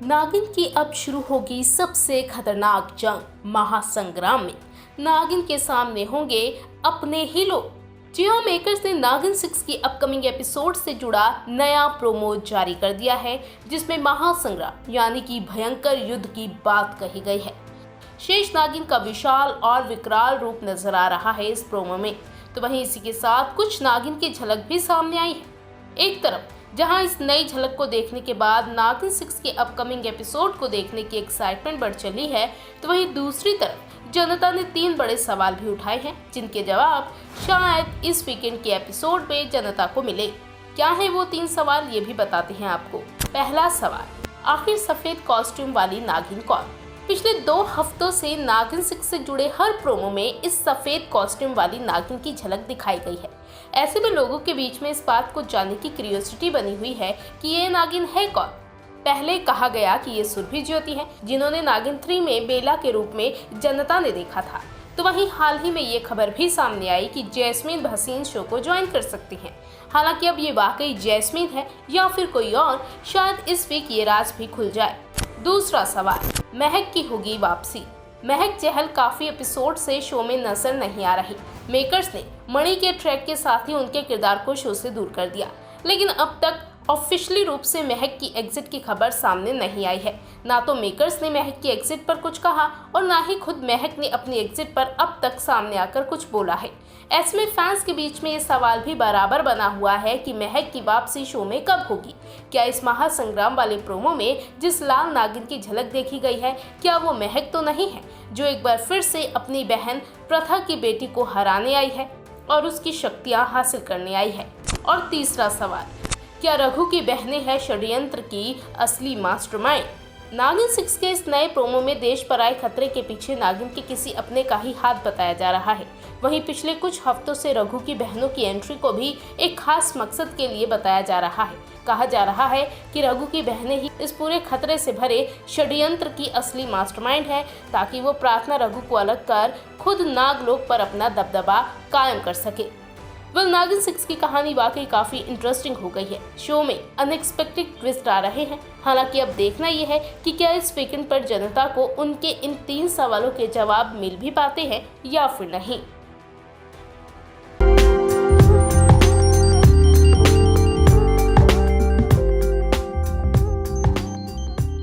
नागिन की अब शुरू होगी सबसे खतरनाक जंग। महासंग्राम में नागिन के सामने होंगे अपने ही लोग। जियो मेकर्स ने नागिन 6 की अपकमिंग एपिसोड से जुड़ा नया प्रोमो जारी कर दिया है, जिसमें महासंग्राम यानी कि भयंकर युद्ध की बात कही गई है। शेष नागिन का विशाल और विकराल रूप नजर आ रहा है इस प्रोमो में। तो वहीं इसी के साथ कुछ नागिन की झलक भी सामने आई है। एक तरफ जहां इस नई झलक को देखने के बाद नागिन 6 के अपकमिंग एपिसोड को देखने की एक्साइटमेंट बढ़ चली है, तो वहीं दूसरी तरफ जनता ने 3 बड़े सवाल भी उठाए हैं, जिनके जवाब शायद इस वीकेंड के एपिसोड में जनता को मिले। क्या है वो 3 सवाल, ये भी बताते हैं आपको। पहला सवाल, आखिर सफेद कॉस्ट्यूम वाली नागिन कौन? पिछले 2 हफ्तों से नागिन 6 से जुड़े हर प्रोमो में इस सफेद कॉस्ट्यूम वाली नागिन की झलक दिखाई गई है। ऐसे में लोगों के बीच में इस बात को जानने की क्यूरियोसिटी बनी हुई है कि ये नागिन है कौन। पहले कहा गया कि ये सुरभि ज्योति है, जिन्होंने नागिन 3 में बेला के रूप में जनता ने देखा था। तो वहीं हाल ही में ये खबर भी सामने आई कि जैस्मीन भसीन शो को ज्वाइन कर सकती हैं। हालांकि अब ये वाकई जैस्मीन है या फिर कोई और, शायद इस वीक ये राज भी खुल जाए। दूसरा सवाल, महक की होगी वापसी। महक चहल काफी एपिसोड से शो में नजर नहीं आ रही। मेकर्स ने मणि के ट्रैक के साथ ही उनके किरदार को शो से दूर कर दिया, लेकिन अब तक ऑफिशियली रूप से महक की एग्जिट की खबर सामने नहीं आई है। ना तो मेकर्स ने महक की एग्जिट पर कुछ कहा और ना ही खुद महक ने अपनी एग्जिट पर अब तक सामने आकर कुछ बोला है। ऐसे में फैंस के बीच में ये सवाल भी बराबर बना हुआ है कि महक की वापसी शो में कब होगी। क्या इस महासंग्राम वाले प्रोमो में जिस लाल नागिन की झलक देखी गई है, क्या वो महक तो नहीं है, जो एक बार फिर से अपनी बहन प्रथा की बेटी को हराने आई है और उसकी शक्तियां हासिल करने आई है? और तीसरा सवाल, क्या रघु की बहनें हैं षड्यंत्र की असली मास्टरमाइंड? नागिन 6 के इस नए प्रोमो में देश पर आए खतरे के पीछे नागिन के किसी अपने का ही हाथ बताया जा रहा है। वहीं पिछले कुछ हफ्तों से रघु की बहनों की एंट्री को भी एक खास मकसद के लिए बताया जा रहा है। कहा जा रहा है कि रघु की बहनें ही इस पूरे खतरे से भरे षड्यंत्र की असली मास्टरमाइंड है, ताकि वो प्रार्थना रघु को अलग कर खुद नागलोक पर अपना दबदबा कायम कर सके। नागिन 6 की कहानी वाकई काफी इंटरेस्टिंग हो गई है। शो में अनएक्सपेक्टेड ट्विस्ट आ रहे हैं। हालांकि अब देखना यह है कि क्या इस वीकेंड पर जनता को उनके इन 3 सवालों के जवाब मिल भी पाते हैं या फिर नहीं।